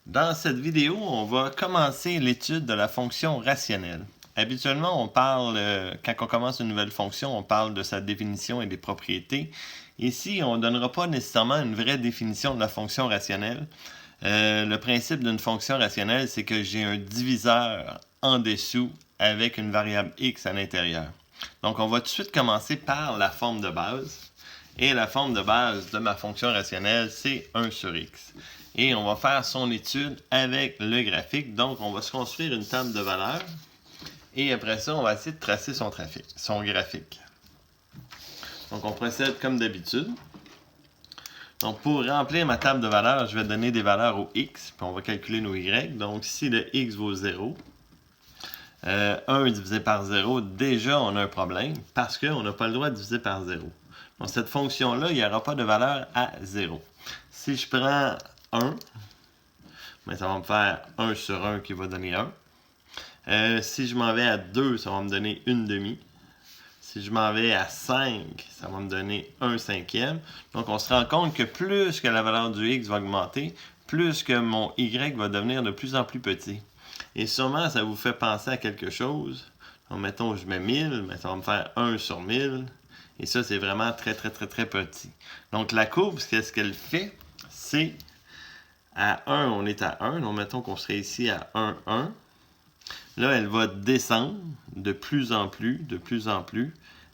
Dans cette vidéo, on va commencer l'étude de la fonction rationnelle. Habituellement, on parle, quand on commence une nouvelle fonction, on parle de sa définition et des propriétés. Ici, on ne donnera pas nécessairement une vraie définition de la fonction rationnelle. Le principe d'une fonction rationnelle, c'est que j'ai un diviseur en dessous avec une variable x à l'intérieur. Donc, on va tout de suite commencer par la forme de base. Et la forme de base de ma fonction rationnelle, c'est 1 sur x. Et on va faire son étude avec le graphique. Donc, on va se construire une table de valeurs. Et après ça, on va essayer de tracer son graphique. Donc, on procède comme d'habitude. Donc, pour remplir ma table de valeurs, je vais donner des valeurs au x, puis on va calculer nos y. Donc, si le x vaut 0, 1 divisé par 0, déjà, on a un problème parce qu'on n'a pas le droit de diviser par 0. Donc, cette fonction-là, il n'y aura pas de valeur à 0. Si je prends 1, ben, ça va me faire 1 sur 1 qui va donner 1. Si je m'en vais à 2, ça va me donner 1 demi. Si je m'en vais à 5, ça va me donner 1 cinquième. Donc, on se rend compte que plus que la valeur du x va augmenter, plus que mon y va devenir de plus en plus petit. Et sûrement, ça vous fait penser à quelque chose. Donc, mettons, je mets 1000, mais ça va me faire 1 sur 1000. Et ça, c'est vraiment très petit. Donc, la courbe, qu'est-ce qu'elle fait? C'est à 1, on est à 1. Donc, mettons qu'on serait ici à 1, 1. Là, elle va descendre de plus en plus.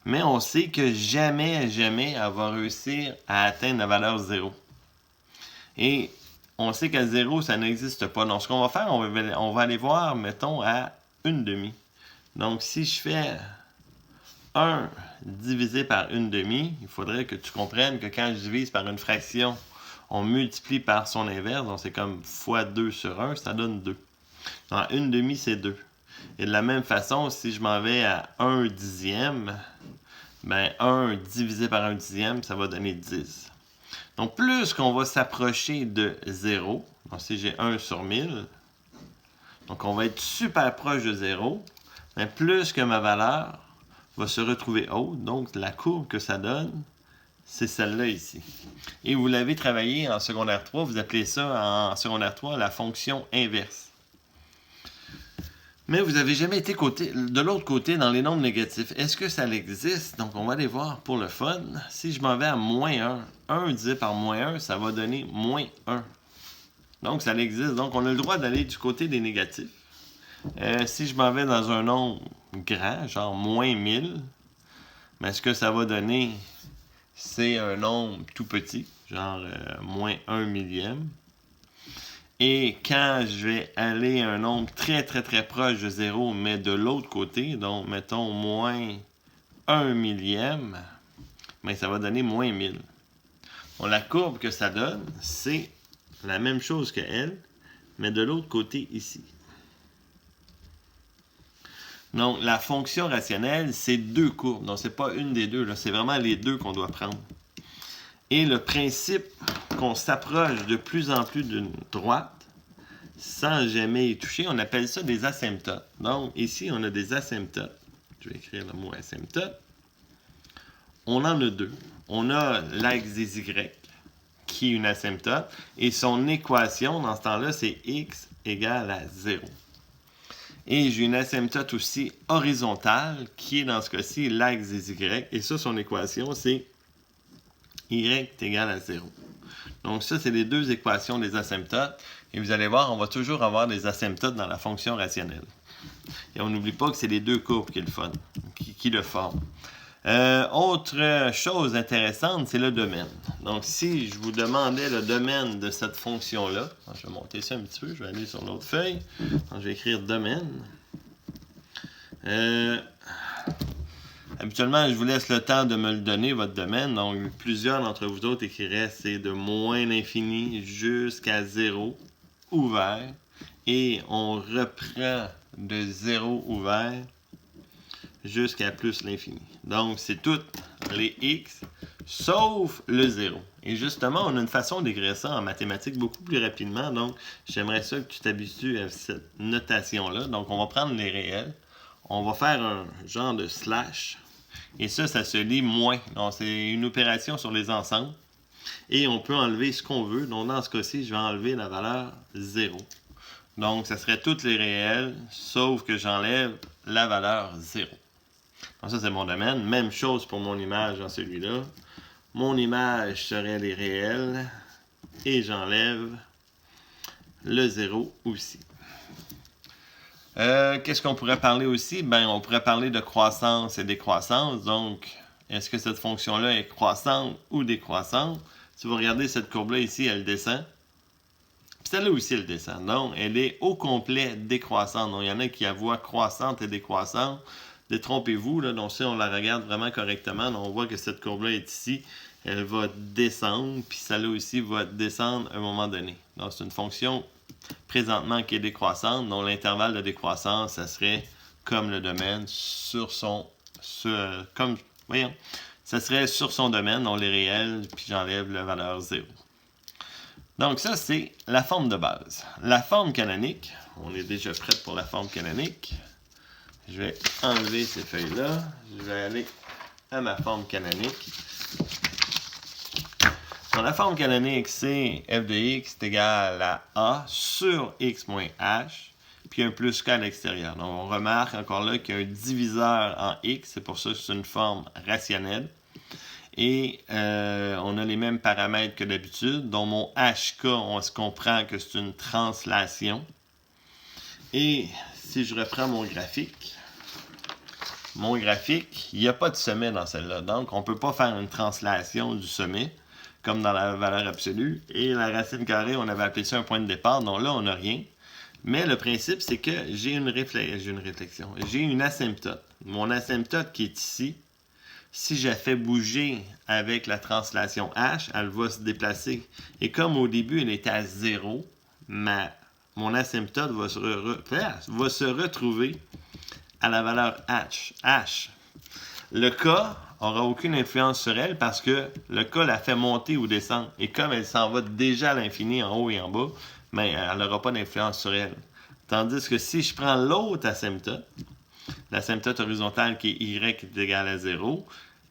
Mais on sait que jamais, elle va réussir à atteindre la valeur 0. Et on sait qu'à 0, ça n'existe pas. Donc, ce qu'on va faire, on va aller voir, mettons, à 1 demi. Donc, si je fais 1 divisé par 1 demi, il faudrait que tu comprennes que quand je divise par une fraction, on multiplie par son inverse. Donc, c'est comme fois 2 sur 1, ça donne 2. Donc, 1 demi, c'est 2. Et de la même façon, si je m'en vais à 1 dixième, ben 1 divisé par 1 dixième, ça va donner 10. Donc, plus qu'on va s'approcher de 0, donc si j'ai 1 sur 1000, donc on va être super proche de 0, mais plus que ma valeur va se retrouver haute, donc la courbe que ça donne, c'est celle-là ici. Et vous l'avez travaillé en secondaire 3, vous appelez ça en secondaire 3 la fonction inverse. Mais vous n'avez jamais été de l'autre côté dans les nombres négatifs. Est-ce que ça existe? Donc, on va aller voir pour le fun. Si je m'en vais à moins 1, 1 divisé par moins 1, ça va donner moins 1. Donc, ça existe. Donc, on a le droit d'aller du côté des négatifs. Si je m'en vais dans un nombre grand, genre moins 1000, mais ce que ça va donner, c'est un nombre tout petit, genre moins 1 millième. Et quand je vais aller à un nombre très proche de 0, mais de l'autre côté, donc mettons moins 1 millième, mais ça va donner moins 1000. Bon, la courbe que ça donne, c'est la même chose que elle, mais de l'autre côté ici. Donc, la fonction rationnelle, c'est deux courbes. Donc, ce n'est pas une des deux, c'est vraiment les deux qu'on doit prendre. Et le principe qu'on s'approche de plus en plus d'une droite, sans jamais y toucher, on appelle ça des asymptotes. Donc, ici, on a des asymptotes. Je vais écrire le mot asymptote. On en a deux. On a l'axe des y, qui est une asymptote, et son équation, dans ce temps-là, c'est x égale à 0. Et j'ai une asymptote aussi horizontale, qui est dans ce cas-ci l'axe des y, et ça, son équation, c'est y est égal à 0. Donc ça, c'est les deux équations des asymptotes. Et vous allez voir, on va toujours avoir des asymptotes dans la fonction rationnelle. Et on n'oublie pas que c'est les deux courbes qui le forment. Autre chose intéressante, c'est le domaine. Donc si je vous demandais le domaine de cette fonction-là, je vais monter ça un petit peu, je vais aller sur l'autre feuille. Donc, je vais écrire domaine. Habituellement, je vous laisse le temps de me le donner, votre domaine. Donc, plusieurs d'entre vous autres écriraient c'est de moins l'infini jusqu'à 0 ouvert. Et on reprend de 0 ouvert jusqu'à plus l'infini. Donc, c'est toutes les x sauf le 0. Et justement, on a une façon d'écrire ça en mathématiques beaucoup plus rapidement. Donc, j'aimerais ça que tu t'habitues à cette notation-là. Donc, on va prendre les réels. On va faire un genre de slash. Et ça se lit moins. Donc, c'est une opération sur les ensembles. Et on peut enlever ce qu'on veut. Donc, dans ce cas-ci, je vais enlever la valeur 0. Donc, ça serait toutes les réels, sauf que j'enlève la valeur 0. Donc, ça, c'est mon domaine. Même chose pour mon image dans celui-là. Mon image serait les réels. Et j'enlève le 0 aussi. Qu'est-ce qu'on pourrait parler aussi? Ben, on pourrait parler de croissance et décroissance. Donc, est-ce que cette fonction-là est croissante ou décroissante? Si vous regardez cette courbe-là ici, elle descend. Puis celle-là aussi, elle descend. Donc, elle est au complet décroissante. Donc, il y en a qui la voient croissante et décroissante. Détrompez-vous, là. Donc, si on la regarde vraiment correctement, donc on voit que cette courbe-là est ici. Elle va descendre, puis celle-là aussi va descendre à un moment donné. Donc, c'est une fonction présentement qui est décroissante. Donc, l'intervalle de décroissance, ça serait comme le domaine sur son... ça serait sur son domaine, donc les réels, puis j'enlève la valeur 0. Donc, ça, c'est la forme de base. La forme canonique, on est déjà prêt pour la forme canonique. Je vais enlever ces feuilles-là. Je vais aller à ma forme canonique. Donc, la forme canonique, c'est f de x est égal à a sur x moins h, puis un plus k à l'extérieur. Donc, on remarque encore là qu'il y a un diviseur en x, c'est pour ça que c'est une forme rationnelle. Et on a les mêmes paramètres que d'habitude. Donc, mon hk, on se comprend que c'est une translation. Et si je reprends mon graphique, il n'y a pas de sommet dans celle-là. Donc, on ne peut pas faire une translation du sommet, comme dans la valeur absolue. Et la racine carrée, on avait appelé ça un point de départ. Donc là, on n'a rien. Mais le principe, c'est que j'ai une réflexion. J'ai une asymptote. Mon asymptote qui est ici, si je la fais bouger avec la translation h, elle va se déplacer. Et comme au début, elle était à 0, mon asymptote va se retrouver à la valeur h. Le k n'aura aucune influence sur elle parce que le k la fait monter ou descendre. Et comme elle s'en va déjà à l'infini en haut et en bas, mais elle n'aura pas d'influence sur elle. Tandis que si je prends l'autre asymptote, l'asymptote horizontale qui est y est égal à 0,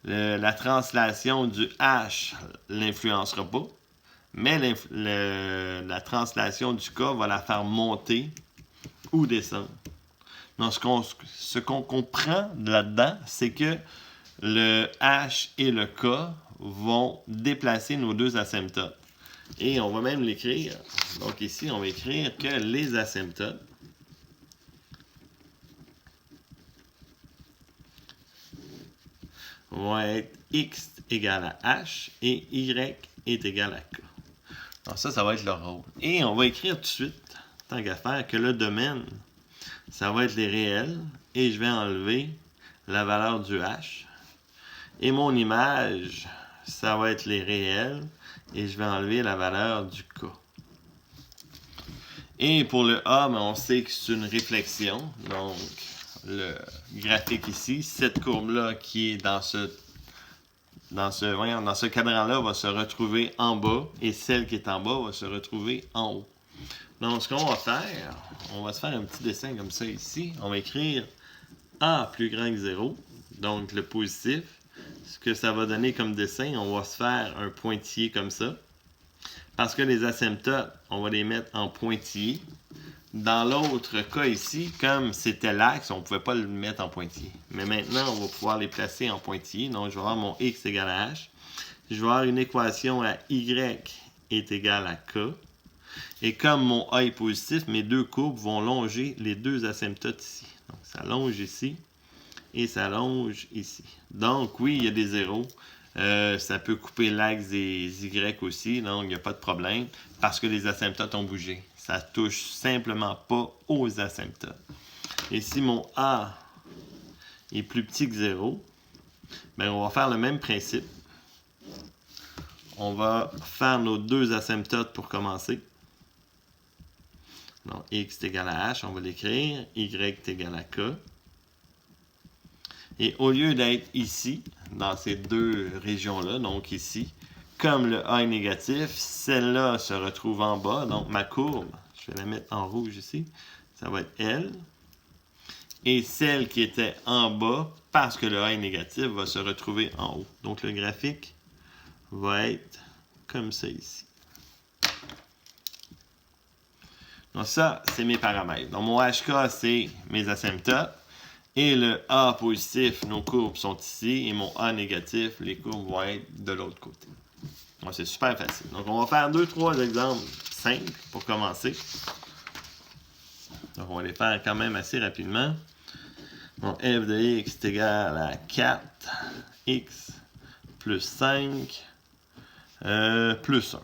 la translation du h ne l'influencera pas, mais la translation du k va la faire monter ou descendre. Donc, ce qu'on comprend là-dedans, c'est que le h et le k vont déplacer nos deux asymptotes. Et on va même l'écrire. Donc ici, on va écrire que les asymptotes vont être x égale à h et y est égal à k. Donc ça va être le rôle. Et on va écrire tout de suite, tant qu'à faire, que le domaine, ça va être les réels, et je vais enlever la valeur du h. Et mon image, ça va être les réels, et je vais enlever la valeur du k. Et pour le a, on sait que c'est une réflexion. Donc, le graphique ici, cette courbe-là qui est dans ce cadran-là va se retrouver en bas, et celle qui est en bas va se retrouver en haut. Donc, ce qu'on va faire, on va se faire un petit dessin comme ça ici. On va écrire a plus grand que 0, donc le positif. Ce que ça va donner comme dessin, on va se faire un pointillé comme ça. Parce que les asymptotes, on va les mettre en pointillé. Dans l'autre cas ici, comme c'était l'axe, on ne pouvait pas le mettre en pointillé. Mais maintenant, on va pouvoir les placer en pointillé. Donc, je vais avoir mon x égale à h. Je vais avoir une équation à y est égal à k. Et comme mon a est positif, mes deux courbes vont longer les deux asymptotes ici. Donc, ça longe ici et ça longe ici. Donc, oui, il y a des zéros. Ça peut couper l'axe des y aussi, donc il n'y a pas de problème, parce que les asymptotes ont bougé. Ça ne touche simplement pas aux asymptotes. Et si mon a est plus petit que 0, bien, on va faire le même principe. On va faire nos deux asymptotes pour commencer. Donc, x est égal à h, on va l'écrire. Y est égal à k. Et au lieu d'être ici, dans ces deux régions-là, donc ici, comme le a est négatif, celle-là se retrouve en bas. Donc, ma courbe, je vais la mettre en rouge ici, ça va être L. Et celle qui était en bas, parce que le a est négatif, va se retrouver en haut. Donc, le graphique va être comme ça ici. Donc ça, c'est mes paramètres. Donc mon HK, c'est mes asymptotes. Et le A positif, nos courbes sont ici. Et mon A négatif, les courbes vont être de l'autre côté. Donc c'est super facile. Donc on va faire 2-3 exemples simples pour commencer. Donc on va les faire quand même assez rapidement. Donc f de x est égal à 4x plus 5 plus 1.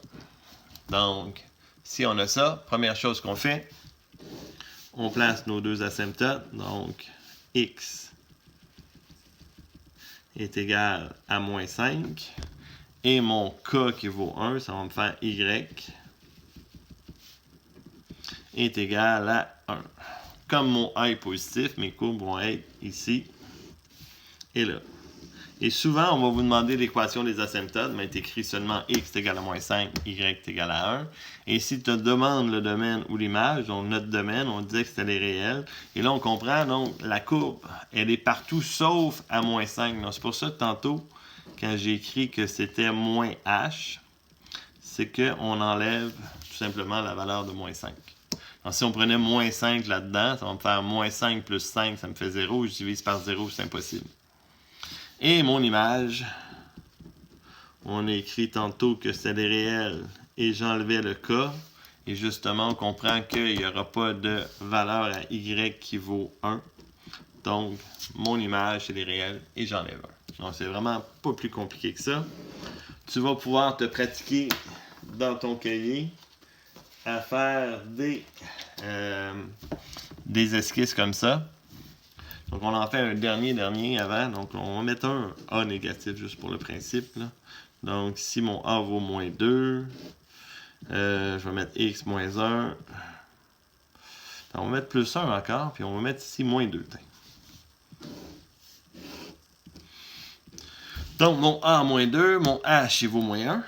Donc, si on a ça, première chose qu'on fait, on place nos deux asymptotes. Donc, x est égal à moins 5. Et mon k qui vaut 1, ça va me faire y est égal à 1. Comme mon a est positif, mes courbes vont être ici et là. Et souvent, on va vous demander l'équation des asymptotes, mais c'est écrit seulement x est égal à moins 5, y est égal à 1. Et si tu te demandes le domaine ou l'image, donc notre domaine, on disait que c'était les réels. Et là, on comprend, donc la courbe, elle est partout sauf à moins 5. Donc c'est pour ça que tantôt, quand j'ai écrit que c'était moins h, c'est qu'on enlève tout simplement la valeur de moins 5. Donc, si on prenait moins 5 là-dedans, ça va me faire moins 5 plus 5, ça me fait 0. Je divise par 0, c'est impossible. Et mon image, on a écrit tantôt que c'était des réels et j'enlevais le k. Et justement, on comprend qu'il n'y aura pas de valeur à y qui vaut 1. Donc, mon image, c'est des réels et j'enlève 1. Donc, c'est vraiment pas plus compliqué que ça. Tu vas pouvoir te pratiquer dans ton cahier à faire des esquisses comme ça. Donc, on en fait un dernier avant. Donc, on va mettre un A négatif juste pour le principe, là. Donc, si mon A vaut moins 2, je vais mettre X moins 1. On va mettre plus 1 encore, puis on va mettre ici moins 2. Donc, mon A moins 2, mon H, il vaut moins 1.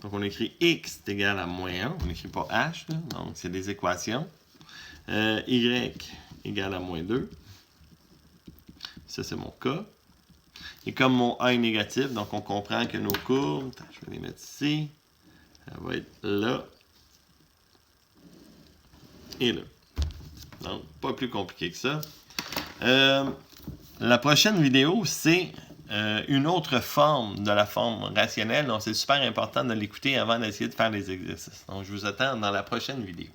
Donc, on écrit X est égal à moins 1. On n'écrit pas H, là. Donc, c'est des équations. Y égale à moins 2. Ça, c'est mon K. Et comme mon A est négatif, donc on comprend que nos courbes, je vais les mettre ici, ça va être là et là. Donc, pas plus compliqué que ça. La prochaine vidéo, c'est une autre forme de la forme rationnelle. Donc, c'est super important de l'écouter avant d'essayer de faire les exercices. Donc, je vous attends dans la prochaine vidéo.